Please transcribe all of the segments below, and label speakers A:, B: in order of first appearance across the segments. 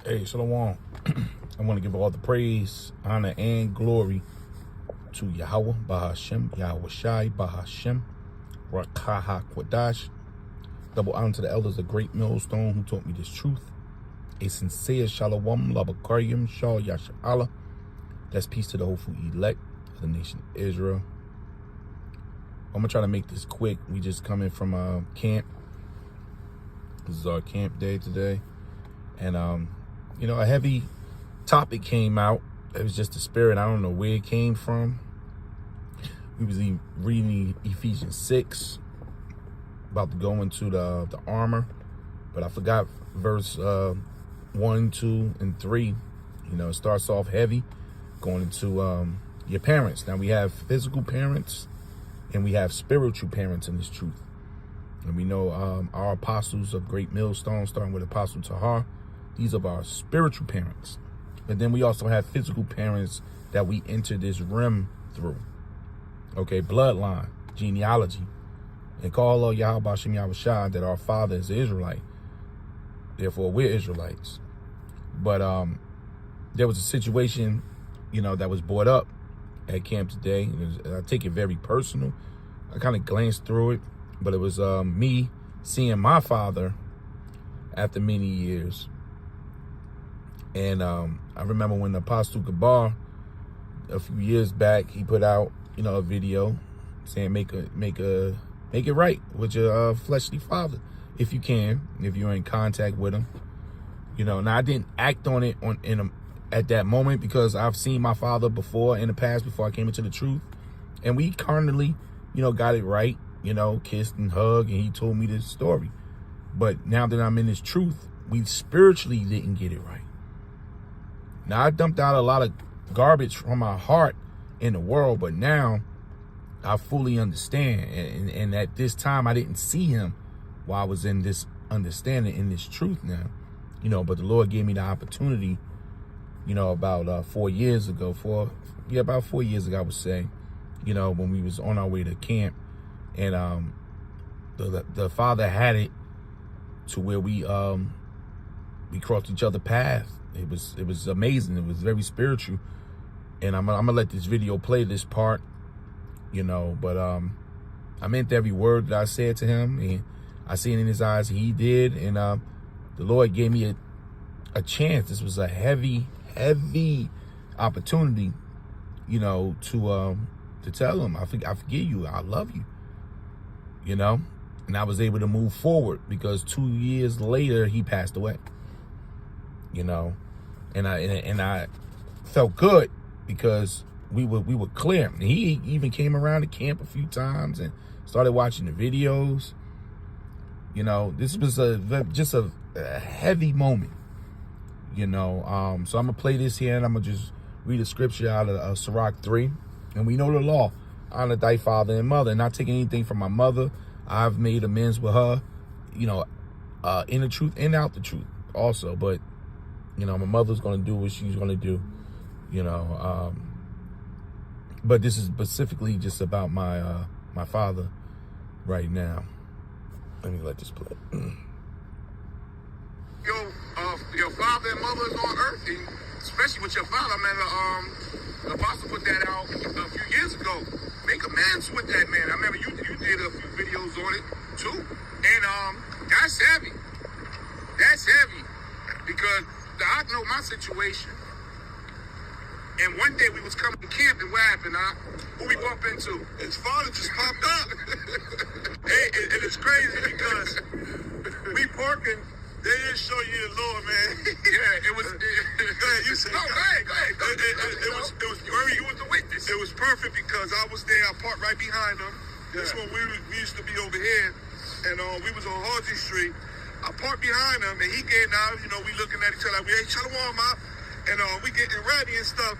A: Hey, Shalom. I want to give all the praise, honor, and glory to Yahweh, Bahashem, Yahweh Shai, Bahashem, Rakaha Kwadash. Double honor to the elders of Great Millstone who taught me this truth. A sincere Shalom, Labakaryim, Shal Yasha'Allah. That's peace to the hopeful elect of the nation of Israel. I'm going to try to make this quick. We just coming from camp. This is our camp day today. And, you know, a heavy topic came out. It was just the spirit. I don't know where it came from. We was reading Ephesians 6, about to go into the armor, but I forgot verse 1, 2, and 3. You know, it starts off heavy, going into your parents. Now we have physical parents and we have spiritual parents in this truth. And we know our apostles of Great Millstone, starting with Apostle Tahar, these are our spiritual parents. But then we also have physical parents that we enter this realm through. Okay, bloodline, genealogy. And call Yahweh Bashem Yahweh Shai that our father is Israelite. Therefore, we're Israelites. But there was a situation, you know, that was brought up at camp today. I take it very personal. I kind of glanced through it, but it was me seeing my father after many years. And I remember when the Apostle Gabar, a few years back, he put out, you know, a video saying make it right with your fleshly father, if you can, if you're in contact with him. You know, now I didn't act on it at that moment because I've seen my father before in the past, before I came into the truth, and we carnally, you know, got it right. You know, kissed and hugged, and he told me this story. But now that I'm in this truth, we spiritually didn't get it right. Now, I dumped out a lot of garbage from my heart in the world, but now I fully understand. And at this time, I didn't see him while I was in this understanding, in this truth now. You know, but the Lord gave me the opportunity, you know, about 4 years ago, about 4 years ago, I would say, you know, when we was on our way to camp. And the Father had it to where we crossed each other's path. It was amazing. It was very spiritual. And I'm gonna let this video play this part, you know. But I meant every word that I said to him, and I seen in his eyes he did. And the Lord gave me a chance. This was a heavy opportunity, you know, to tell him I forgive you, I love you. You know, and I was able to move forward because 2 years later he passed away. You know, and I felt good because we were clear. And he even came around the camp a few times and started watching the videos. You know, this was just a heavy moment. You know, so I'm gonna play this here and I'm gonna just read a scripture out of Sirach 3, and we know the law. Honor thy father and mother, and not taking anything from my mother. I've made amends with her, you know, in the truth and out the truth also. But, you know, my mother's going to do what she's going to do, you know. But this is specifically just about my my father right now. Let me let this play.
B: Your father and mother is on earth, and especially with your father. I remember the apostle put that out a few years ago. Make amends with that man. I remember you did a few videos on it too, and that's heavy. That's heavy because I know my situation. And one day we was coming to camp, and what happened? Who we bump into? His father just popped up. And it's crazy because we parking. They didn't show you the Lord, man. Yeah, it was. Go ahead, you say. No, go ahead. It was very. You was the witness. It was perfect because I was there. I parked right behind them. Yeah. This one we used to be over here, and we was on Halsey Street. I parked behind him, and he getting out. You know, we looking at each other like we ain't trying to warm up, and we getting ready and stuff.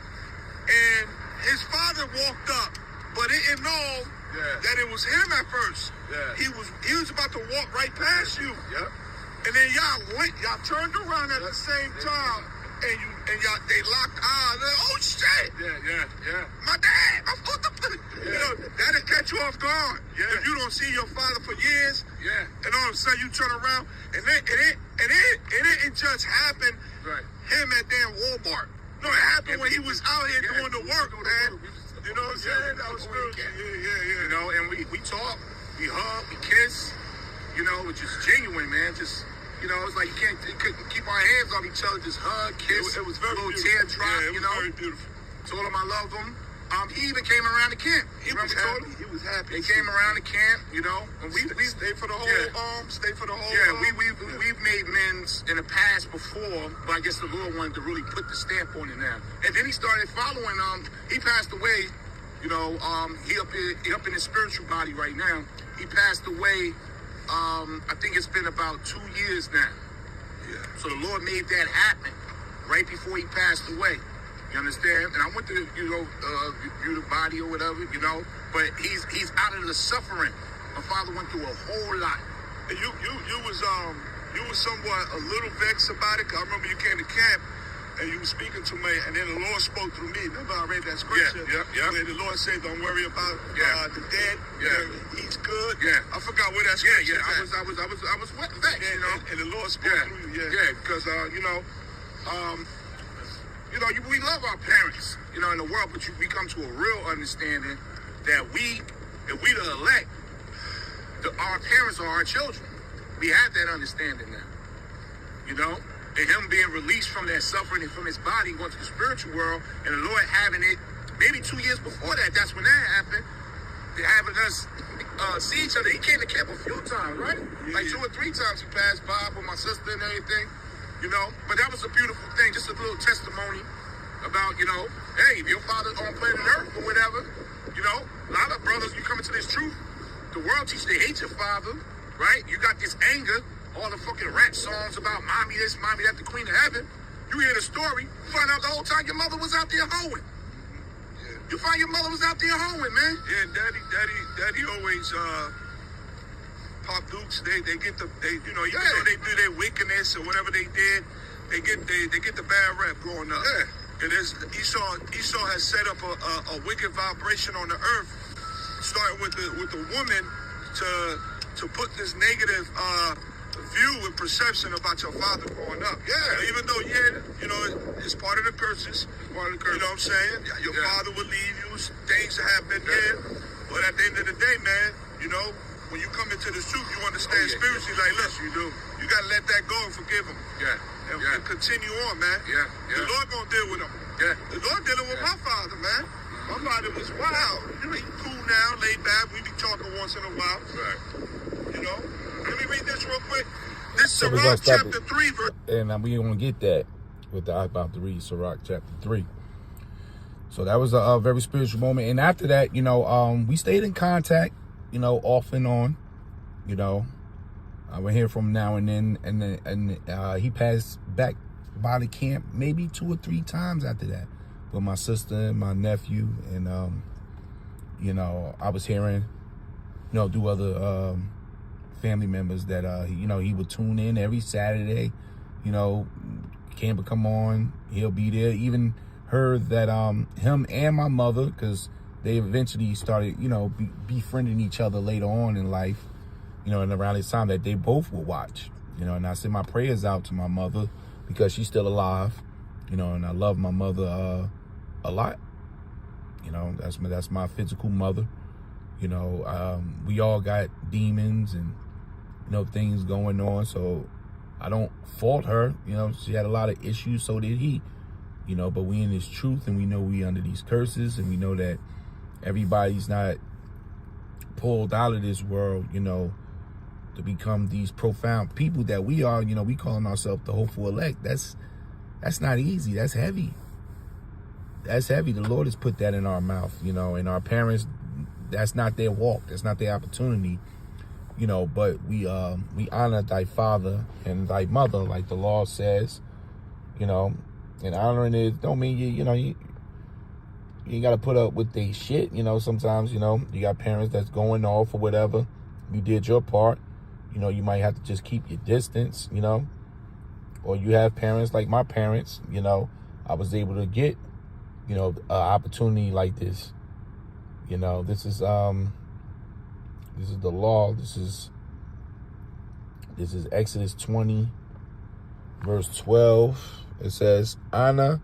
B: And his father walked up, but didn't know that it was him at first. Yeah. He was about to walk right past you. Yep. And then y'all turned around at the same time and y'all they locked eyes. Oh shit! Yeah. My dad. You know, that'll catch you off guard. Yeah. If you don't see your father for years. Yeah. And all of a sudden you turn around and it didn't just happen. Right. Him at damn Walmart. No, it happened when he was out here doing the work, man. You know what I'm saying? That was spiritual. Yeah. You know, and we talk, we hug, we kiss. You know, which is genuine, man. Just. You know, it's like you couldn't keep our hands off each other, just hug, kiss,
C: it was very
B: little
C: beautiful.
B: teardrop,
C: Yeah, it was
B: you know.
C: very beautiful.
B: Told him I loved him. He even came around the camp.
C: He was happy.
B: He came around the camp, you know. And we
C: stayed for the whole stay for the whole
B: we've made men's in the past before, but I guess the Lord wanted to really put the stamp on it now. And then he started following. He passed away. You know, he up in his spiritual body right now. He passed away. I think it's been about 2 years now. Yeah. So the Lord made that happen right before he passed away. You understand? And I went to, view the body or whatever, you know. But he's out of the suffering. My father went through a whole lot.
C: And you was somewhat a little vexed about it. 'Cause I remember you came to camp and you were speaking to me, and then the Lord spoke through me. Remember I read that scripture?
B: Yeah.
C: Where the Lord said, "Don't worry about the dead.
B: Yeah.
C: He's good."
B: Yeah.
C: I forgot where that scripture
B: Yeah.
C: is.
B: I was vexed, you know.
C: And the Lord spoke through you.
B: Yeah, because we love our parents, you know, in the world, but we come to a real understanding that if we the elect, our parents are our children. We have that understanding now, you know. And him being released from that suffering and from his body, going to the spiritual world, and the Lord having it maybe 2 years before that. That's when that happened. Having us see each other. He came to camp a few times, right?
C: Yeah.
B: Like 2 or 3 times he passed by with my sister and everything, you know. But that was a beautiful thing, just a little testimony about, you know, hey, if your father's on planet Earth or whatever, you know, a lot of brothers, you come into this truth, the world teaches they hate your father, right? You got this anger, all the fucking rap songs about mommy this, mommy that, the queen of heaven. You hear the story, you find out the whole time your mother was out there hoeing.
C: Yeah.
B: You find your mother was out there hoeing, man.
C: Yeah, daddy always Pop Dukes, they get the even though they do their wickedness or whatever they did, they get the bad rap growing up.
B: Yeah.
C: And Esau has set up a wicked vibration on the earth, starting with the woman to put this negative view and perception about your father growing up.
B: Yeah.
C: Even though it's part of the curses. You know what I'm saying? Your father will leave you, things happen there. But at the end of the day, man, you know, when you come into the truth, you understand spiritually, like, look,
B: you do.
C: You gotta let that go and forgive him.
B: Yeah.
C: And continue on, man.
B: Yeah.
C: The Lord gonna deal with him.
B: Yeah.
C: The Lord dealing with my father, man. My father was wild. You know, he cool now, laid back. We be talking once in a while.
B: Right.
C: You know? Let me read this real quick. This is
A: So we
C: Sirach
A: gonna stop
C: chapter 3, verse.
A: And we gonna get that with the about to read Sirach chapter 3. So that was a very spiritual moment. And after that, you know, we stayed in contact, you know, off and on. You know, I would hear from him now and then, and he passed back by the camp maybe 2 or 3 times after that with my sister and my nephew. And you know, I was hearing, you know, through other family members that you know, he would tune in every Saturday. You know, camp would come on, he'll be there. Even heard that him and my mother, because they eventually started, you know, befriending each other later on in life, you know, and around this time, that they both would watch, you know. And I send my prayers out to my mother because she's still alive, you know, and I love my mother a lot. You know, that's my physical mother. You know, we all got demons and, you know, things going on, so I don't fault her. You know, she had a lot of issues, so did he. You know, but we in this truth, and we know we under these curses, and we know that everybody's not pulled out of this world, you know, to become these profound people that we are. You know, we calling ourselves the hopeful elect. That's not easy. That's heavy. That's heavy. The Lord has put that in our mouth, you know, and our parents, that's not their walk. That's not their opportunity, you know, but we honor thy father and thy mother, like the law says, you know. And honoring it don't mean you got to put up with their shit. You know, sometimes, you know, you got parents that's going off or whatever. You did your part. You know, you might have to just keep your distance, you know. or you have parents like my parents, I was able to get, an opportunity like this. This is the law. This is Exodus 20, verse 12. It says, honor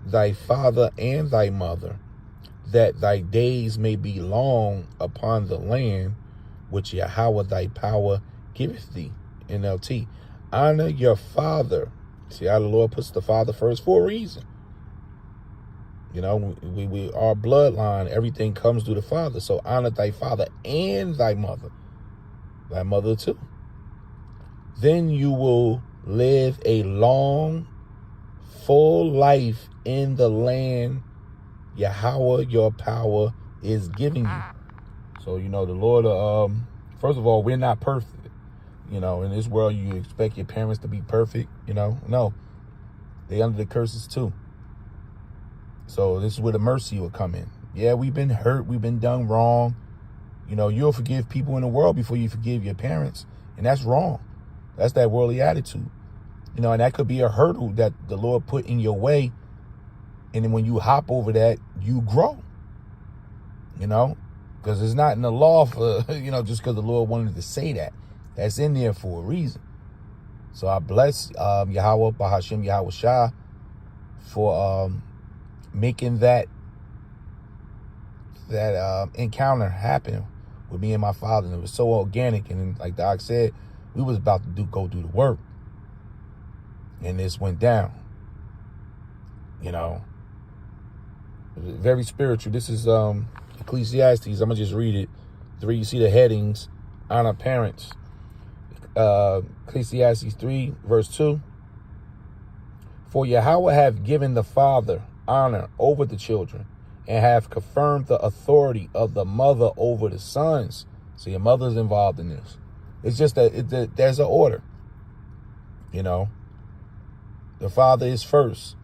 A: thy father and thy mother, that thy days may be long upon the land which Yahweh thy power giveth thee. NLT. Honor your father. See how the Lord puts the father first for a reason. We our bloodline, everything comes through the father. So honor thy father and thy mother too. Then you will live a long, full life in the land Yahweh your power is giving you. So, the Lord, first of all, we're not perfect. In this world, you expect your parents to be perfect, No, they under the curses too. So this is where the mercy will come in. Yeah, we've been hurt. We've been done wrong. You'll forgive people in the world before you forgive your parents. And that's wrong. That's that worldly attitude. And that could be a hurdle that the Lord put in your way. And then when you hop over that, you grow. Because it's not in the law for, just because the Lord wanted to say that. That's in there for a reason. So I bless Yahweh, Bahashem, Yahweh Shah for making that encounter happen with me and my father. And it was so organic. And like Doc said, we was about to go do the work. And this went down. Very spiritual. This is Ecclesiastes. I'm going to just read it. 3, you see the headings. Honor parents. Ecclesiastes 3, verse 2. For Yahweh have given the father honor over the children, and have confirmed the authority of the mother over the sons. So your mother's involved in this. It's just that there's an order. The father is first.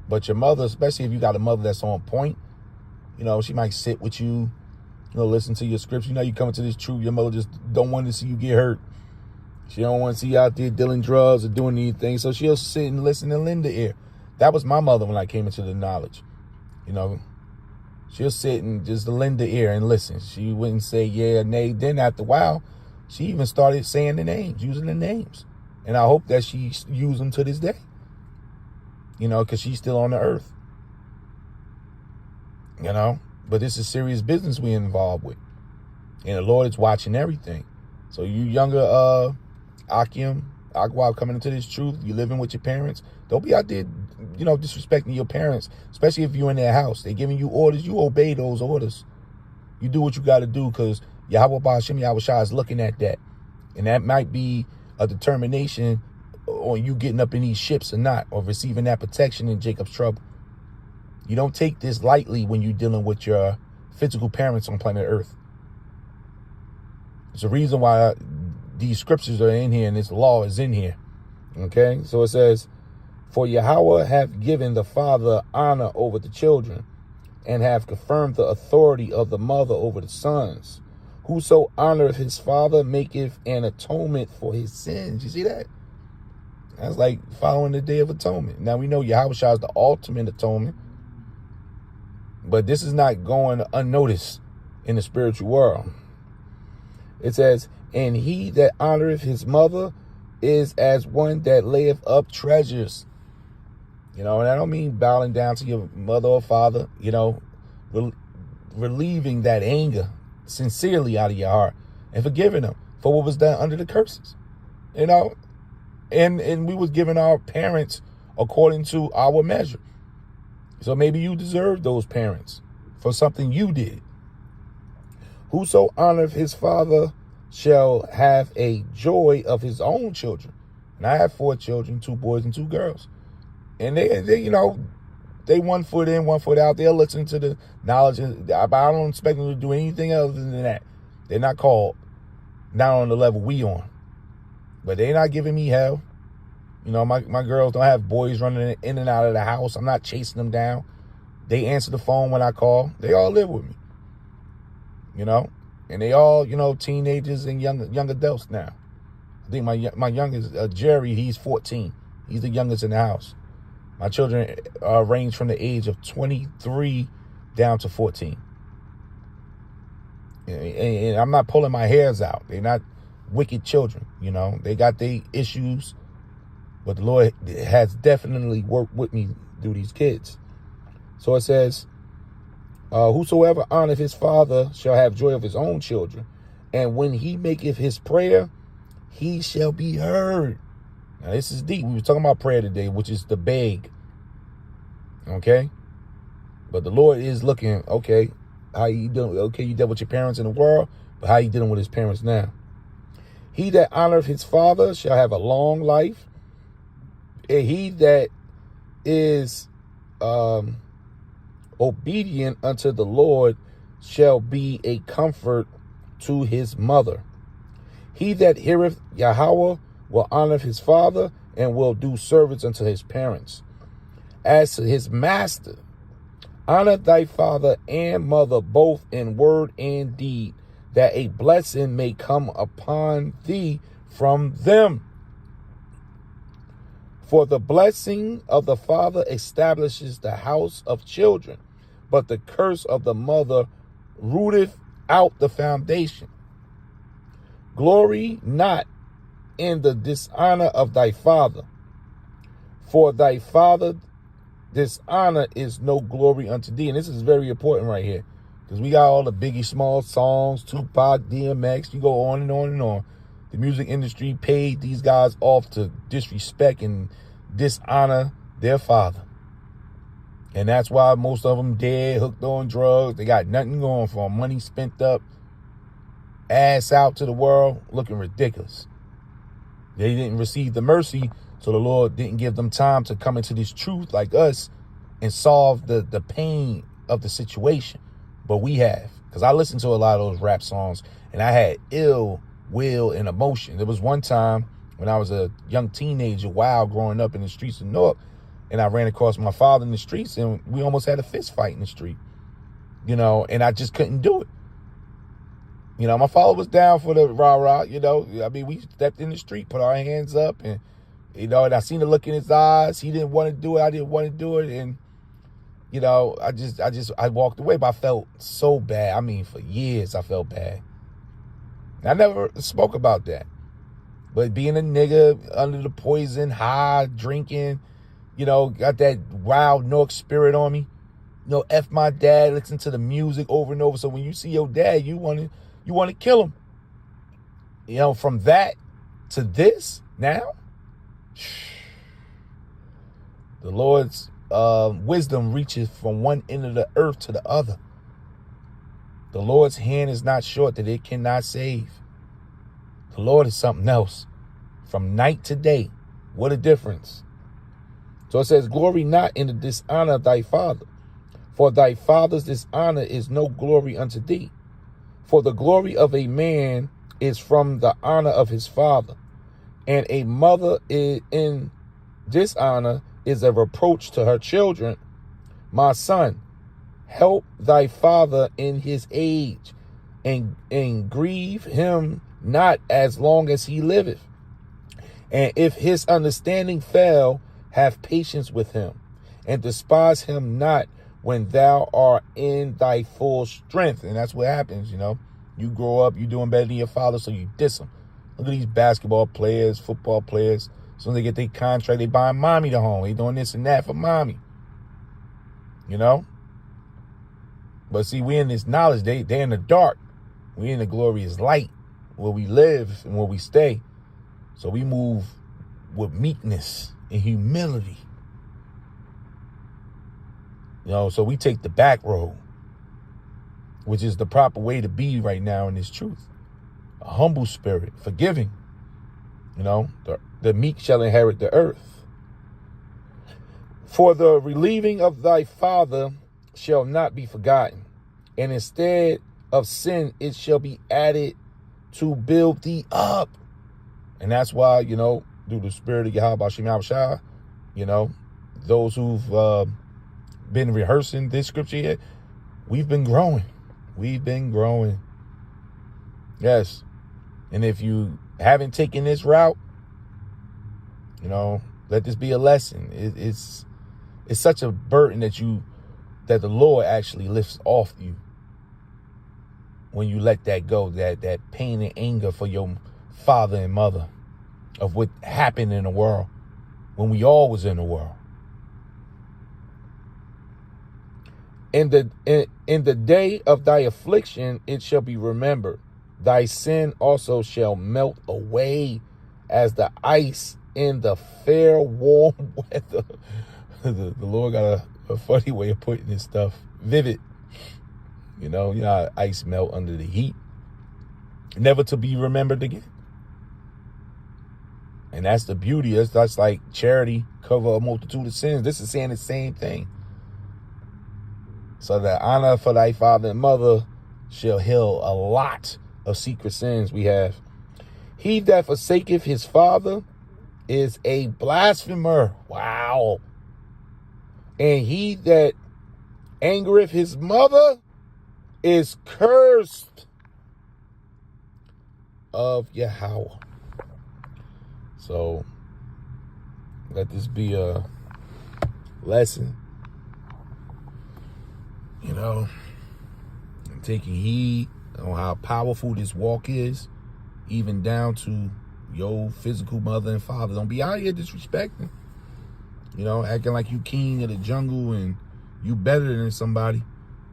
A: But your mother, especially if you got a mother that's on point, she might sit with you, listen to your scripts. You come into this truth. Your mother just don't want to see you get hurt. She don't want to see you out there dealing drugs or doing anything. So she'll sit and listen and lend the ear. That was my mother when I came into the knowledge. She'll sit and just lend the ear and listen. She wouldn't say yeah or nay. Then after a while, she even started saying the names, using the names. And I hope that she used them to this day. Because she's still on the earth. But this is serious business we're involved with. And the Lord is watching everything. So you younger Akim, Agua, coming into this truth, you living with your parents, don't be out there, disrespecting your parents, especially if you're in their house. They're giving you orders. You obey those orders. You do what you got to do, because Yahweh Ba'ashem Yahweh Shah is looking at that. And that might be a determination on you getting up in these ships or not, or receiving that protection in Jacob's trouble. You don't take this lightly when you're dealing with your physical parents on planet Earth. It's a reason why these scriptures are in here and this law is in here. Okay, so it says, for Yahweh hath given the father honor over the children, and have confirmed the authority of the mother over the sons. Whoso honoreth his father maketh an atonement for his sins. You see that? That's like following the Day of Atonement. Now we know Yahweh Shah is the ultimate atonement, but this is not going unnoticed in the spiritual world. It says, and he that honoreth his mother is as one that layeth up treasures. And I don't mean bowing down to your mother or father, relieving that anger sincerely out of your heart and forgiving them for what was done under the curses, and we was giving our parents according to our measure. So maybe you deserve those parents for something you did. Whoso honoreth his father shall have a joy of his own children. And I have 4 children, 2 boys and 2 girls. And they 1 foot in, 1 foot out. They'll listen to the knowledge. But I don't expect them to do anything other than that. They're not called, not on the level we on. But they're not giving me hell. My girls don't have boys running in and out of the house. I'm not chasing them down. They answer the phone when I call. They all live with me. And they all, teenagers and young adults now. I think my youngest, Jerry, he's 14. He's the youngest in the house. My children range from the age of 23 down to 14. And I'm not pulling my hairs out. They're not wicked children, you know. They got their issues, but the Lord has definitely worked with me through these kids. So it says, whosoever honoreth his father shall have joy of his own children. And when he maketh his prayer, he shall be heard. Now, this is deep. We were talking about prayer today, which is the beg. Okay? But the Lord is looking, okay, how you doing? Okay, you dealt with your parents in the world, but how you dealing with his parents now? He that honoreth his father shall have a long life. And he that is obedient unto the Lord shall be a comfort to his mother. He that heareth Yahweh will honor his father and will do service unto his parents. As to his master, honor thy father and mother both in word and deed, that a blessing may come upon thee from them. For the blessing of the father establishes the house of children, but the curse of the mother rooteth out the foundation. Glory not in the dishonor of thy father, for thy father dishonor is no glory unto thee. And this is very important right here, because we got all the Biggie Small songs, Tupac, DMX, you go on and on and on. The music industry paid these guys off to disrespect and dishonor their father. And that's why most of them dead, hooked on drugs. They got nothing going for them. Money spent up, ass out to the world, looking ridiculous. They didn't receive the mercy, so the Lord didn't give them time to come into this truth like us and solve the pain of the situation. But we have, because I listened to a lot of those rap songs, and I had ill will and emotion. There was one time when I was a young teenager, wild, growing up in the streets of Newark, and I ran across my father in the streets, and we almost had a fist fight in the street, you know, and I just couldn't do it. You know, my father was down for the rah-rah, you know. I mean, we stepped in the street, put our hands up, and, you know, and I seen the look in his eyes. He didn't want to do it. I didn't want to do it. And, you know, I walked away, but I felt so bad. I mean, for years, I felt bad. I never spoke about that. But being a nigga under the poison, high, drinking, you know, got that wild North spirit on me. You know, F my dad, listen to the music over and over. So when you see your dad, you want to kill him. You know, from that to this now, the Lord's wisdom reaches from one end of the earth to the other. The Lord's hand is not short that it cannot save. The Lord is something else. From night to day, what a difference. So it says, glory not in the dishonor of thy father, for thy father's dishonor is no glory unto thee. For the glory of a man is from the honor of his father, and a mother in dishonor is a reproach to her children. My son, help thy father in his age, and grieve him not as long as he liveth. And if his understanding fail, have patience with him, and despise him not when thou art in thy full strength. And that's what happens, you know. You grow up, you doing better than your father, so you diss him. Look at these basketball players, football players. As soon as they get their contract, they buying mommy the home. They doing this and that for mommy. You know? But see, we in this knowledge, they in the dark. We in the glorious light, where we live and where we stay. So we move with meekness and humility. You know, so we take the back road, which is the proper way to be right now in this truth. A humble spirit, forgiving. You know, the meek shall inherit the earth. For the relieving of thy father shall not be forgotten, and instead of sin, it shall be added to build thee up. And that's why, you know, through the spirit of Yahweh Bashim Yahushua, you know, those who've been rehearsing this scripture here, we've been growing. We've been growing. Yes. And if you haven't taken this route, you know, Let this be a lesson. It's such a burden that the Lord actually lifts off you when you let that go, that pain and anger for your father and mother of what happened in the world when we all was in the world. In the day of thy affliction, it shall be remembered. Thy sin also shall melt away as the ice in the fair warm weather. The Lord got a funny way of putting this stuff. Vivid. You know how ice melt under the heat. Never to be remembered again. And that's the beauty. That's like charity cover a multitude of sins. This is saying the same thing. So that honor for thy father and mother shall heal a lot of secret sins we have. He that forsaketh his father is a blasphemer. Wow. And he that angereth his mother is cursed of Yahweh. So let this be a lesson. You know, and taking heed on how powerful this walk is, even down to your physical mother and father. Don't be out here disrespecting. You know, acting like you king of the jungle and you better than somebody.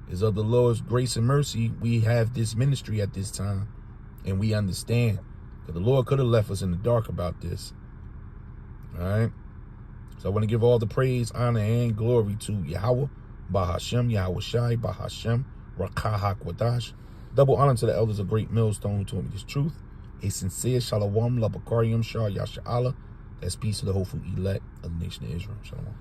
A: Is of the Lord's grace and mercy, we have this ministry at this time. And we understand. Because the Lord could have left us in the dark about this. All right? So I want to give all the praise, honor, and glory to Yahweh, Bahashem, Yahweh Shai, Bahashem, Rakah HaKwadash. Double honor to the elders of Great Millstone who told me this truth. A sincere shalom, labakarium, shah, yasha'Allah. That's peace to the hopeful elect of the nation of Israel. Shalom.